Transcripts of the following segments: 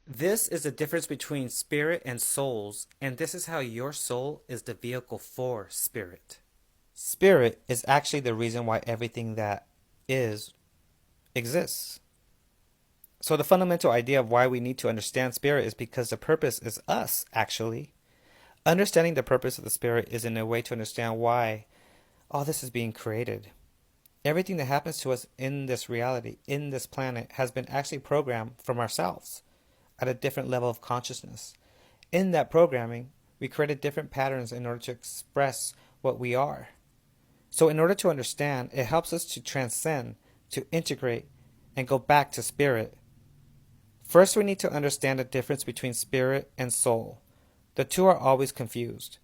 This is the difference between spirit and souls, and this is how your soul is the vehicle for spirit. Spirit is actually the reason why everything that is exists. So the fundamental idea of why we need to understand spirit is because the purpose is us, actually. Understanding the purpose of the spirit is in a way to understand why all this is being created. Everything that happens to us in this reality, in this planet, has been actually programmed from ourselves at a different level of consciousness. In that programming, we created different patterns in order to express what we are. So, in order to understand, it helps us to transcend, to integrate, and go back to spirit. First, we need to understand the difference between spirit and soul. The two are always confused.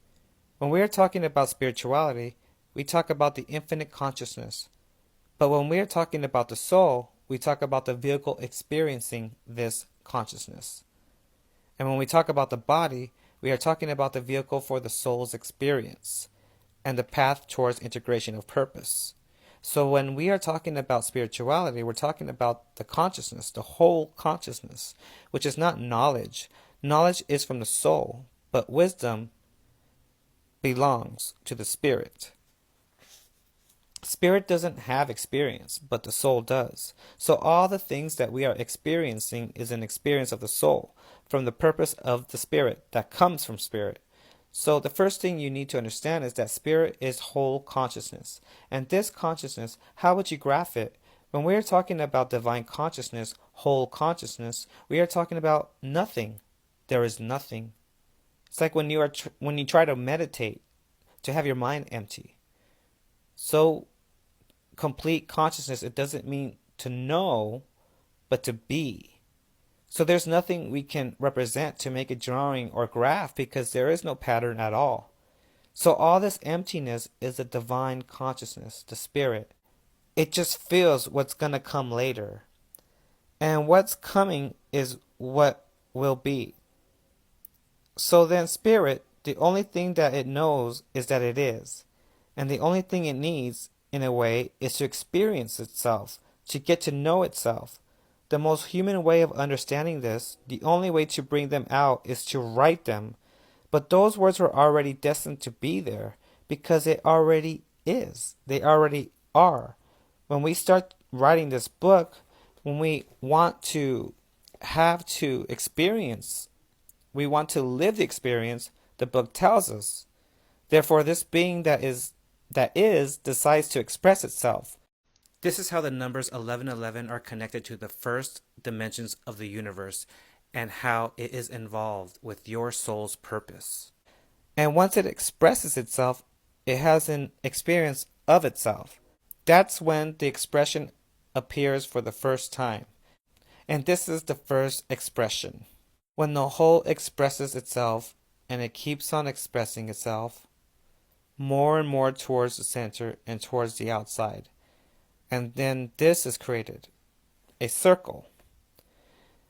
When we are talking about spirituality, we talk about the infinite consciousness. But when we are talking about the soul, we talk about the vehicle experiencing this consciousness. And when we talk about the body, we are talking about the vehicle for the soul's experience and the path towards integration of purpose. So when we are talking about spirituality, we're talking about the consciousness, the whole consciousness, which is not knowledge. Knowledge is from the soul, but wisdom belongs to the spirit. Spirit doesn't have experience, but the soul does. So all the things that we are experiencing is an experience of the soul, from the purpose of the spirit that comes from spirit. So the first thing you need to understand is that spirit is whole consciousness. And this consciousness, how would you graph it? When we are talking about divine consciousness, whole consciousness, we are talking about nothing. There is nothing. It's like when you try to meditate, to have your mind empty. So complete consciousness, it doesn't mean to know, but to be. So there's nothing we can represent to make a drawing or graph because there is no pattern at all. So all this emptiness is the divine consciousness, the spirit. It just feels what's going to come later. And what's coming is what will be. So then spirit, the only thing that it knows is that it is. And the only thing it needs, in a way, is to experience itself, to get to know itself. The most human way of understanding this, the only way to bring them out, is to write them. But those words were already destined to be there because it already is. They already are. When we start writing this book, when we want to have to experience, we want to live the experience, the book tells us. Therefore, this being that is decides to express itself. This is how the numbers 1111 are connected to the first dimensions of the universe and how it is involved with your soul's purpose. And once it expresses itself, it has an experience of itself. That's when the expression appears for the first time. And this is the first expression. When the whole expresses itself and it keeps on expressing itself more and more towards the center and towards the outside. And then this is created, a circle.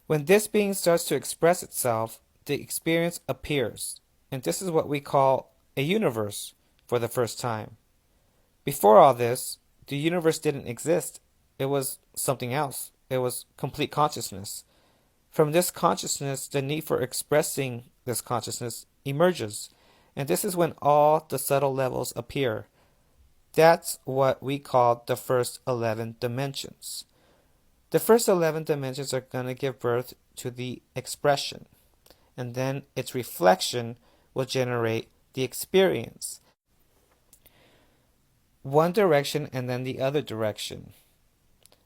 When this being starts to express itself, the experience appears. And this is what we call a universe for the first time. Before all this, the universe didn't exist. It was something else. It was complete consciousness. From this consciousness, the need for expressing this consciousness emerges. And this is when all the subtle levels appear. That's what we call the first 11 dimensions. The first 11 dimensions are going to give birth to the expression. And then its reflection will generate the experience. One direction and then the other direction.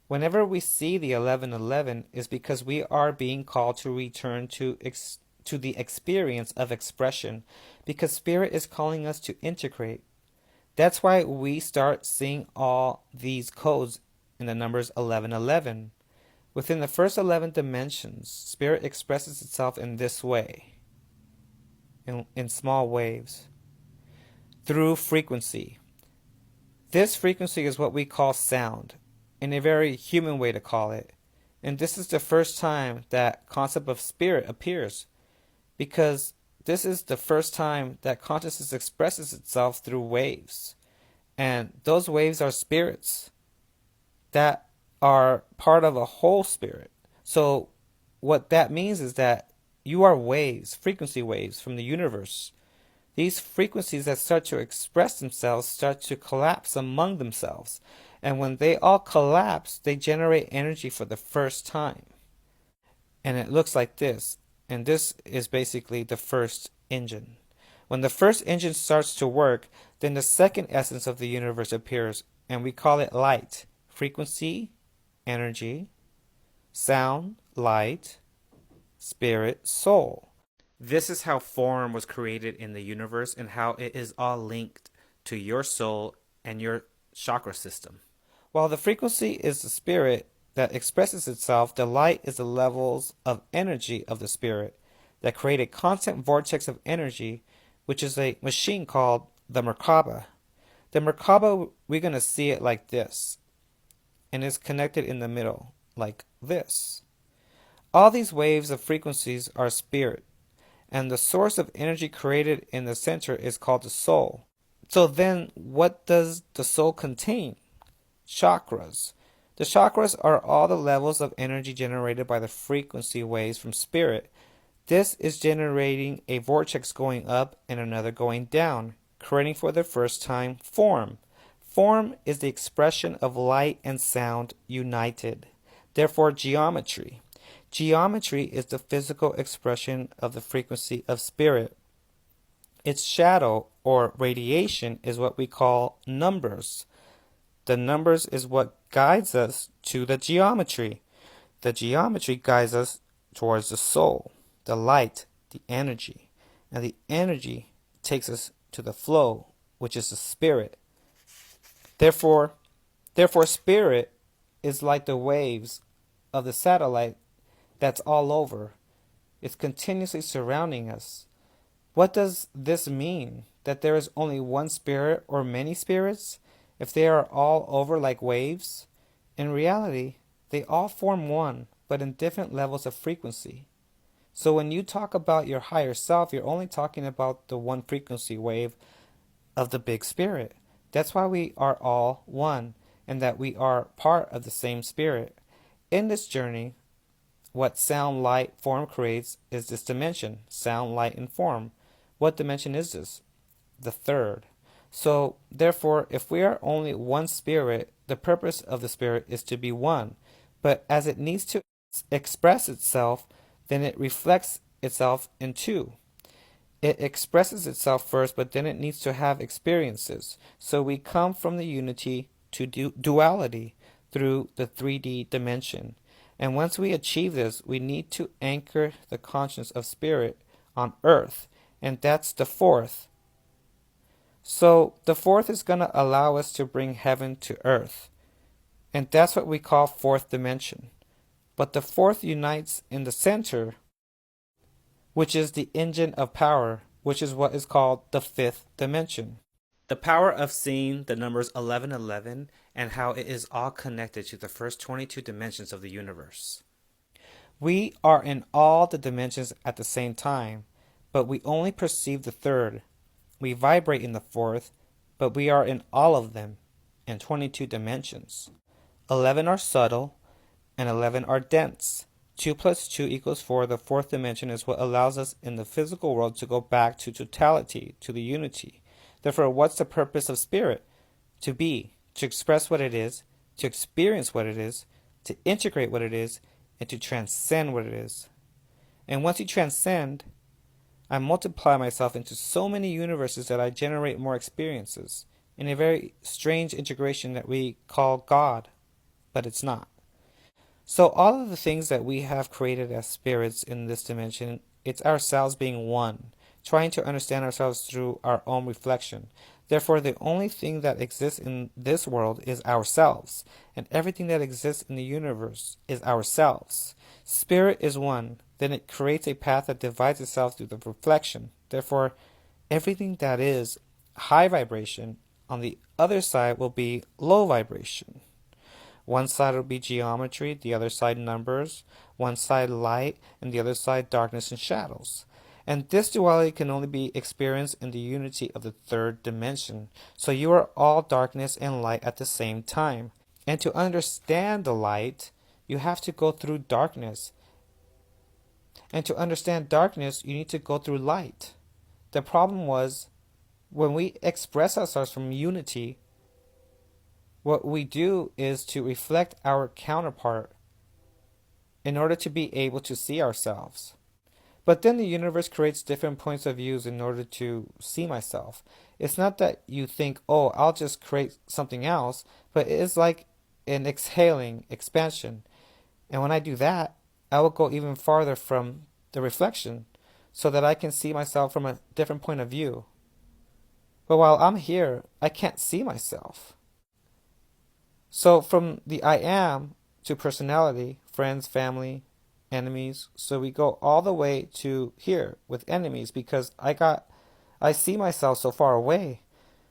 Whenever we see the 1111 is because we are being called to return to the experience of expression because spirit is calling us to integrate. That's why we start seeing all these codes in the numbers 1111. Within the first 11 dimensions, spirit expresses itself in this way, in small waves, through frequency. This frequency is what we call sound, in a very human way to call it. And this is the first time that concept of spirit appears, because this is the first time that consciousness expresses itself through waves. And those waves are spirits that are part of a whole spirit. So what that means is that you are waves, frequency waves from the universe. These frequencies that start to express themselves start to collapse among themselves. And when they all collapse, they generate energy for the first time. And it looks like this. And this is basically the first engine. When the first engine starts to work, then the second essence of the universe appears, and we call it light. Frequency, energy, sound, light, spirit, soul. This is how form was created in the universe and how it is all linked to your soul and your chakra system. While the frequency is the spirit that expresses itself, the light is the levels of energy of the spirit that create a constant vortex of energy, which is a machine called the Merkaba. The Merkaba, we're going to see it like this, and it's connected in the middle, like this. All these waves of frequencies are spirit, and the source of energy created in the center is called the soul. So then, what does the soul contain? Chakras. The chakras are all the levels of energy generated by the frequency waves from spirit. This is generating a vortex going up and another going down, creating for the first time form. Form is the expression of light and sound united. Therefore, geometry. Geometry is the physical expression of the frequency of spirit. Its shadow or radiation is what we call numbers. The numbers is what guides us to the geometry. The geometry guides us towards the soul, the light, the energy. And the energy takes us to the flow, which is the spirit. Therefore, spirit is like the waves of the satellite that's all over. It's continuously surrounding us. What does this mean? That there is only one spirit or many spirits? If they are all over like waves? In reality, they all form one, but in different levels of frequency. So when you talk about your higher self, you're only talking about the one frequency wave of the big spirit. That's why we are all one, and that we are part of the same spirit. In this journey, what sound, light, form creates is this dimension, sound, light, and form. What dimension is this? The third. So, therefore, if we are only one spirit, the purpose of the spirit is to be one. But as it needs to express itself, then it reflects itself in two. It expresses itself first, but then it needs to have experiences. So we come from the unity to duality through the 3D dimension. And once we achieve this, we need to anchor the consciousness of spirit on earth. And that's the fourth. So the fourth is going to allow us to bring heaven to earth. And that's what we call fourth dimension. But the fourth unites in the center, which is the engine of power, which is what is called the fifth dimension. The power of seeing the numbers 1111 and how it is all connected to the first 22 dimensions of the universe. We are in all the dimensions at the same time, but we only perceive the third. We vibrate in the fourth, but we are in all of them, in 22 dimensions. 11 are subtle, and 11 are dense. 2 plus 2 equals 4. The fourth dimension is what allows us in the physical world to go back to totality, to the unity. Therefore, what's the purpose of spirit? To be, to express what it is, to experience what it is, to integrate what it is, and to transcend what it is. And once you transcend, I multiply myself into so many universes that I generate more experiences in a very strange integration that we call God, but it's not. So all of the things that we have created as spirits in this dimension, it's ourselves being one, trying to understand ourselves through our own reflection. Therefore, the only thing that exists in this world is ourselves, and everything that exists in the universe is ourselves. Spirit is one, then it creates a path that divides itself through the reflection. Therefore, everything that is high vibration on the other side will be low vibration. One side will be geometry, the other side numbers, one side light, and the other side darkness and shadows. And this duality can only be experienced in the unity of the third dimension. So you are all darkness and light at the same time. And to understand the light, you have to go through darkness. And to understand darkness, you need to go through light. The problem was when we express ourselves from unity, what we do is to reflect our counterpart in order to be able to see ourselves. But then the universe creates different points of views in order to see myself. It's not that you think, oh, I'll just create something else, but it is like an exhaling expansion. And when I do that, I will go even farther from the reflection so that I can see myself from a different point of view. But while I'm here, I can't see myself. So from the I am to personality, friends, family, enemies. So we go all the way to here with enemies because I see myself so far away,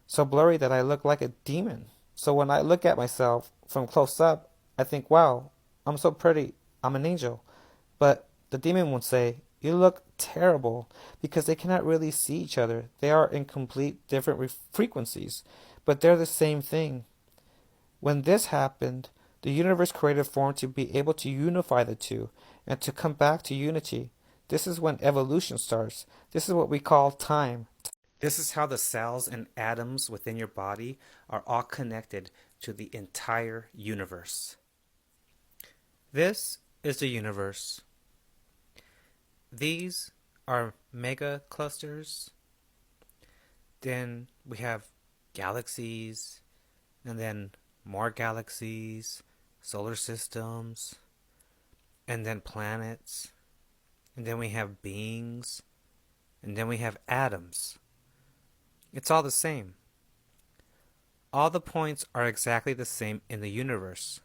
so blurry that I look like a demon. So when I look at myself from close up, I think, wow, I'm so pretty. I'm an angel. But the demon would say, you look terrible because they cannot really see each other. They are in complete different frequencies, but they're the same thing. When this happened, the universe created form to be able to unify the two and to come back to unity. This is when evolution starts. This is what we call time. This is how the cells and atoms within your body are all connected to the entire universe. This is the universe. These are mega clusters. Then we have galaxies, and then more galaxies, solar systems, and then planets, and then we have beings, and then we have atoms. It's all the same. All the points are exactly the same in the universe.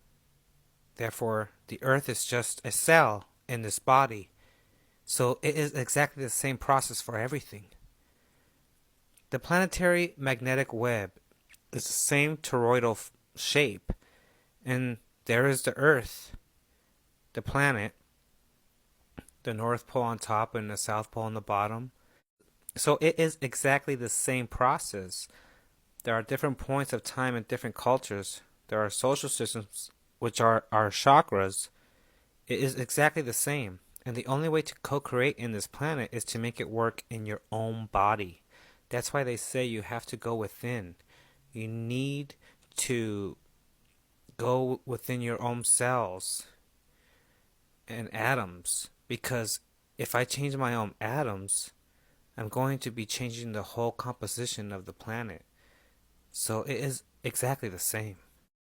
Therefore, the Earth is just a cell in this body. So it is exactly the same process for everything. The planetary magnetic web is the same toroidal shape, and there is the Earth, the planet, the North Pole on top and the South Pole on the bottom. So it is exactly the same process. There are different points of time in different cultures. There are social systems, which are our chakras. It is exactly the same. And the only way to co-create in this planet is to make it work in your own body. That's why they say you have to go within. You need to go within your own cells and atoms. Because if I change my own atoms, I'm going to be changing the whole composition of the planet. So it is exactly the same.